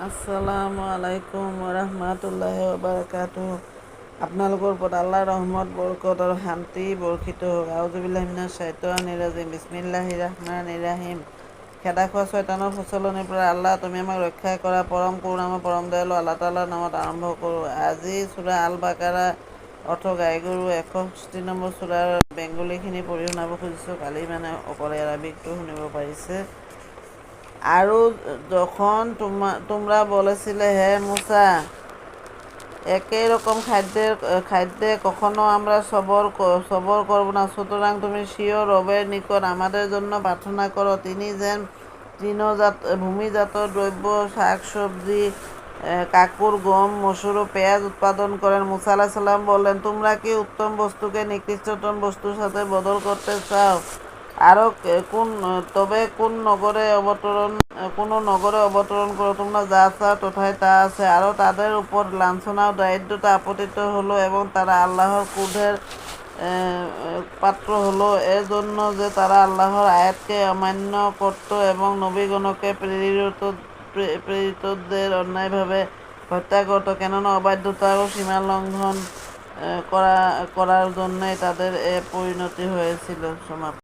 আসসালামু আলাইকুম রহমতুল্লাহি বারাকাতুহু। আপোনালোকৰ ওপৰত আল্লাহৰ ৰহমত বৰকত আৰু শান্তি বৰ্ষিত হওক। আউযুবিল্লাহি মিনাশ শাইতানিৰ ৰাজিম। বিসমিল্লাহিৰ ৰহমানিৰ ৰহিম। খেদা খোৱা শয়তানৰ প্ৰচলনিৰ পৰা আল্লাহ তুমি আমাক ৰক্ষা কৰা। পৰম কৰোণাময় পৰম দয়ালু আল্লাহ তাআলাৰ নামত আৰম্ভ কৰোঁ। আজি সূৰা আল বাকাৰা অৰ্থ গাইগৰু 61 নম্বৰ সূৰাৰ বেংগলীখিনি পঢ়ি শুনাব খুজিছোঁ। কালি অকল এৰাবিকটো শুনিব পাৰিছে। আৰু যখন তোমরা বলেছিলে, হে মুসা, একই রকম খাদ্যে কখনো আমরা সবর করব না, সুতরাং তুমি স্বীয় রবের নিকট আমাদের জন্য প্রার্থনা করো তিনি যেন ভূমিজাত দ্রব্য শাকসবজি কাকুর গম মসুর ও পেঁয়াজ উৎপাদন করেন। মুসা আলাইহিস সালাম বললেন, তোমরা কি উত্তম বস্তুকে নিকৃষ্টতম বস্তুর সাথে বদল করতে চাও? আরও তবে কোন নগরে অবতরণ করো, তোমরা যা চাও তথায় তা আছে। আরও তাদের উপর লাঞ্ছনা ও দারিদ্রতা আপতিত হলো এবং তারা আল্লাহর ক্রোধের পাত্র হলো এর জন্য যে তারা আল্লাহর আয়াতকে অমান্য করত এবং নবীগণকে প্রেরিতদের অন্যায়ভাবে হত্যা করত, কেননা অবাধ্যতা ও সীমালঙ্ঘন করার জন্যই তাদের এ পরিণতি হয়েছিল। সমাপ্ত।